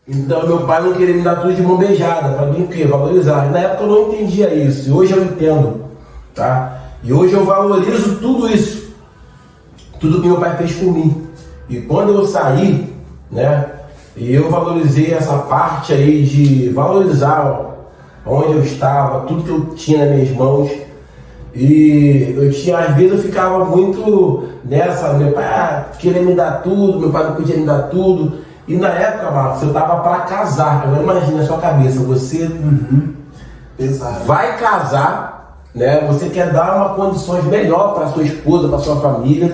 Então meu pai não queria me dar tudo de mão beijada, para mim o quê? Valorizar. Na época eu não entendia isso, e hoje eu entendo, tá? E hoje eu valorizo tudo isso, tudo que meu pai fez por mim. E quando eu saí, né, e eu valorizei essa parte aí de valorizar onde eu estava, tudo que eu tinha nas minhas mãos. E eu tinha, às vezes eu ficava muito nessa, meu pai queria me dar tudo, meu pai não podia me dar tudo. E na época, Marcos, eu tava para casar. Agora imagina a sua cabeça, você vai casar, né? Você quer dar uma condições melhor para sua esposa, para sua família.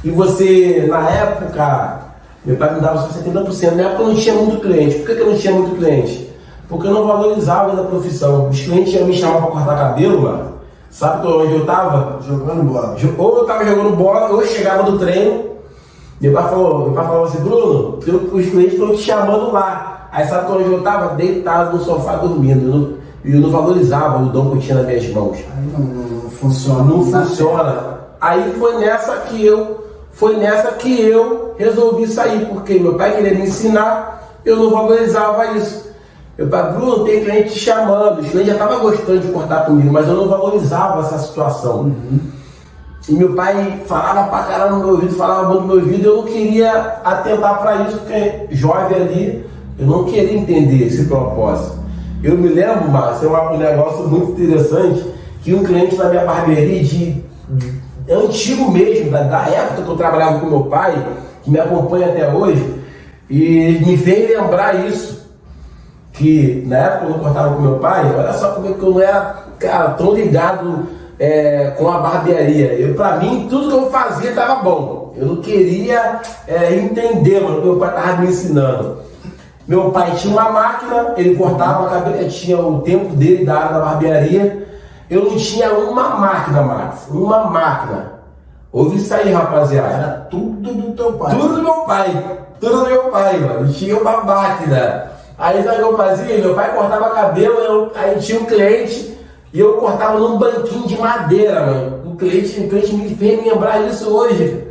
E você, na época, meu pai me dava só 70%. Na época eu não tinha muito cliente. Por que eu não tinha muito cliente? Porque eu não valorizava ainda a profissão. Os clientes iam me chamar para cortar cabelo, mano. Sabe onde eu tava? Jogando bola. Ou eu tava jogando bola, ou eu chegava do treino. Meu pai falou assim, Bruno, os clientes estão te chamando lá. Aí sabe onde eu tava? Deitado no sofá dormindo. E eu não valorizava o dom que eu tinha nas minhas mãos. Aí não funciona. Não funciona. Aí foi nessa que eu resolvi sair, porque meu pai queria me ensinar, eu não valorizava isso. Meu pai, Bruno, tem cliente te chamando, os clientes já estavam gostando de cortar comigo, mas eu não valorizava essa situação. E meu pai falava pra caramba no meu ouvido, falava muito no meu ouvido, eu não queria atentar para isso, porque jovem ali, eu não queria entender esse propósito. Eu me lembro, Márcio, é um negócio muito interessante, que um cliente na minha barbearia, antigo mesmo, da época que eu trabalhava com meu pai, que me acompanha até hoje, e me fez lembrar isso. Que na época eu cortava com meu pai, olha só como é que eu não era, cara, tão ligado com a barbearia. Pra mim, tudo que eu fazia estava bom. Eu não queria entender, mano, o que meu pai estava me ensinando. Meu pai tinha uma máquina, ele cortava a cabeça, tinha o tempo dele da área da barbearia. Eu não tinha uma máquina, Max, uma máquina. Ouve isso aí, rapaziada. Era tudo do teu pai. Tudo do meu pai, mano. Eu tinha uma máquina. Aí sabe o que eu fazia? Meu pai cortava cabelo, aí tinha um cliente e eu cortava num banquinho de madeira, mano. O cliente me fez lembrar isso hoje.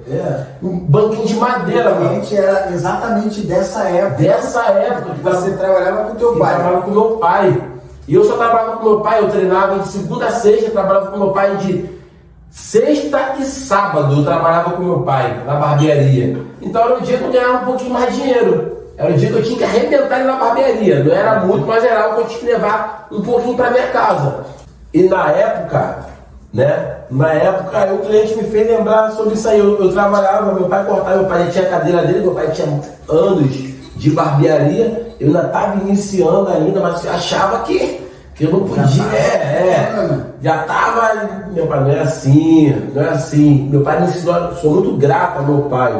Um banquinho de madeira, mano. O cliente era exatamente dessa época. Dessa época. Que você trabalhava com teu pai. Eu trabalhava com meu pai. E eu só trabalhava com meu pai, eu treinava de segunda a sexta, eu trabalhava com meu pai de sexta e sábado, eu trabalhava com meu pai na barbearia. Então era o dia que eu ganhava um pouquinho mais de dinheiro. Era o dia que eu tinha que arrebentar ele na barbearia. Não era muito, mas era algo que eu tinha que levar um pouquinho para minha casa. E na época, né? Na época, o cliente me fez lembrar sobre isso aí. Eu trabalhava, meu pai cortava, meu pai tinha a cadeira dele, meu pai tinha anos de barbearia. Eu ainda estava iniciando ainda, mas achava que eu não podia. Já estava. Meu pai, não é assim. Meu pai me ensinou, sou muito grato ao meu pai,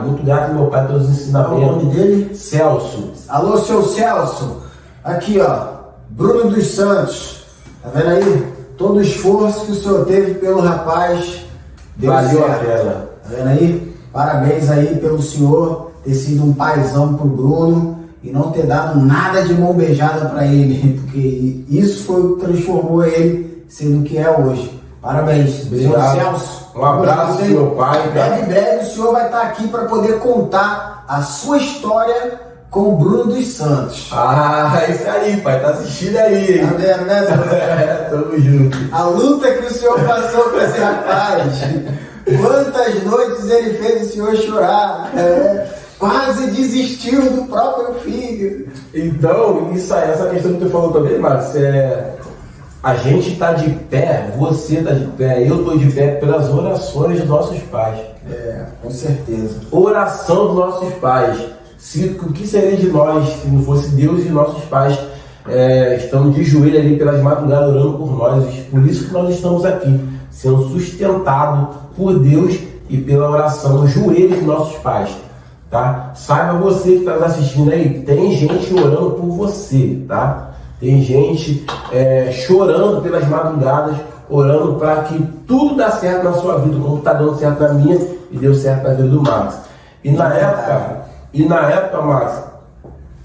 pelos ensinamentos. Qual o nome dele? Celso. Alô, seu Celso. Aqui, ó, Bruno dos Santos. Tá vendo aí? Todo o esforço que o senhor teve pelo rapaz deu Valeu certo. a pena. Tá vendo aí? Parabéns aí pelo senhor ter sido um paizão pro Bruno e não ter dado nada de mão beijada para ele, porque isso foi o que transformou ele sendo o que é hoje. Parabéns, Obrigado. senhor Celso. Um abraço pro meu pai. Em breve o senhor vai estar aqui para poder contar a sua história com o Bruno dos Santos. Ah, isso aí, pai, tá assistindo aí, hein? Tá vendo, né? Tamo junto. A luta que o senhor passou com esse rapaz. Quantas noites ele fez o senhor chorar. Quase desistiu do próprio filho. Então, isso aí, essa questão que tu falou também, Marcos, a gente tá de pé, você tá de pé, eu tô de pé pelas orações dos nossos pais. Com certeza. Oração dos nossos pais. O que seria de nós se não fosse Deus e nossos pais estamos de joelho ali pelas madrugadas orando por nós? Por isso que nós estamos aqui, sendo sustentados por Deus e pela oração, os joelhos dos nossos pais. Tá? Saiba você que está nos assistindo aí, tem gente orando por você, tá? Tem gente chorando pelas madrugadas, orando para que tudo dê certo na sua vida, como está dando certo na minha e deu certo na vida do Max. E na época, Max,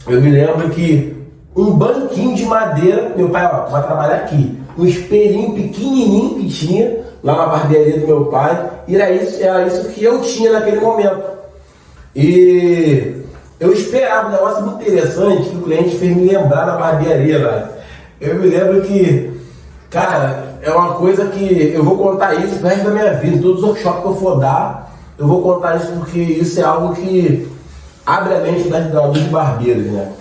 eu me lembro que um banquinho de madeira, meu pai, ó, vai trabalhar aqui, um espelhinho pequenininho que tinha lá na barbearia do meu pai, e era isso que eu tinha naquele momento. E Eu esperava um negócio muito interessante que o cliente fez me lembrar na barbearia, velho. Eu me lembro que, cara, é uma coisa que eu vou contar isso pro resto da minha vida. Todos os workshops que eu for dar, eu vou contar isso porque isso é algo que abre a mente dos barbeiros, né?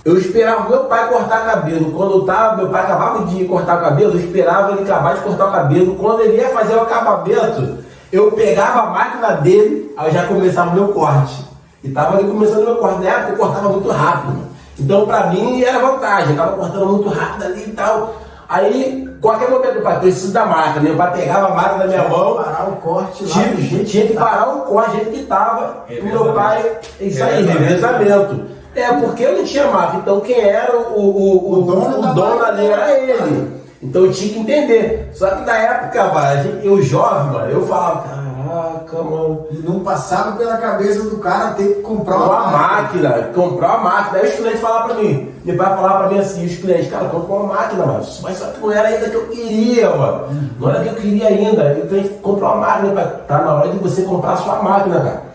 Eu esperava meu pai cortar cabelo. Quando meu pai acabava de cortar o cabelo, eu esperava ele acabar de cortar o cabelo. Quando ele ia fazer o acabamento, eu pegava a máquina dele, aí já começava o meu corte. E tava ali começando o meu corte. Na época eu cortava muito rápido. Então pra mim era vantagem, eu tava cortando muito rápido ali e tal. Aí, qualquer momento, meu pai, preciso da máquina. Meu pai pegava a máquina na minha mão. Parar o corte lá. Tinha que parar o corte do jeito que tava. O meu pai, isso aí, revezamento. Porque eu não tinha máquina. Então quem era o dono ali era ele. Então eu tinha que entender. Só que na época, eu jovem, mano, eu falava, caraca, mano. E não passava pela cabeça do cara ter que comprar uma máquina. Comprar uma máquina. Aí os clientes falavam pra mim, meu pai falava pra mim assim, os clientes, cara, compra uma máquina, mano. Mas só que não era ainda que eu queria, mano. Não era que eu queria ainda. Eu tenho que comprar uma máquina, pai. Tá na hora de você comprar a sua máquina, cara.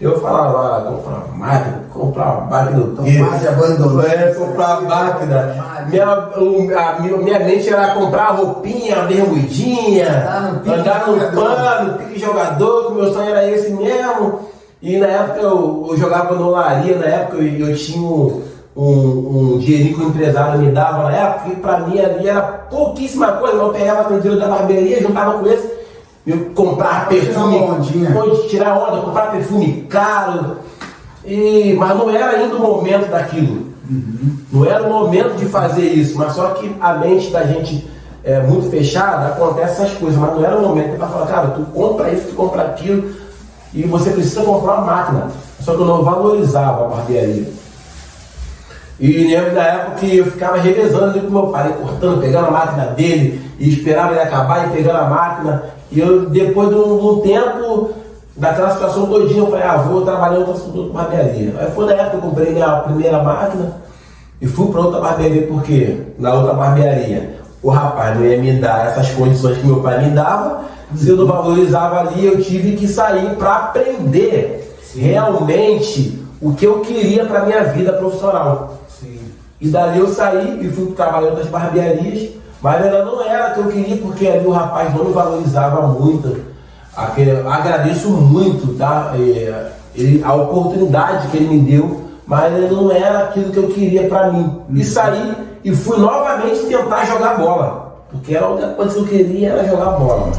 Eu falava, comprar uma máquina do quê? Quase abandonou. Comprar uma máquina. Minha mente era comprar roupinha, bermudinha, andar no pano, pique jogador, que meu sonho era esse mesmo. E na época eu jogava no Olaria, na época eu tinha um dinheirinho que o empresário me dava na época, e pra mim ali era pouquíssima coisa. Eu pegava aquele dinheiro da barbearia, juntava com esse. Eu comprar perfume, tirar onda, comprar perfume caro, mas não era ainda o momento daquilo. Não era o momento de fazer isso, mas só que a mente da gente é muito fechada, acontece essas coisas, mas não era o momento para falar, cara, tu compra isso, tu compra aquilo, e você precisa comprar uma máquina. Só que eu não valorizava a barbearia. E lembro da época que eu ficava revezando ali com meu pai, cortando, pegando a máquina dele, e esperava ele acabar e pegando a máquina. E eu, depois de um tempo, daquela situação todinha, eu falei, vou trabalhar em outra barbearia. Aí foi na época que eu comprei minha primeira máquina e fui para outra barbearia, porque na outra barbearia o rapaz não ia me dar essas condições que meu pai me dava. Se eu não valorizava ali, eu tive que sair para aprender realmente o que eu queria para minha vida profissional. E dali eu saí e fui trabalhar em outras barbearias, mas ainda não era o que eu queria, porque ali o rapaz não me valorizava muito. Agradeço muito, tá? A oportunidade que ele me deu, mas ainda não era aquilo que eu queria para mim. E saí e fui novamente tentar jogar bola, porque era a única coisa que eu queria era jogar bola.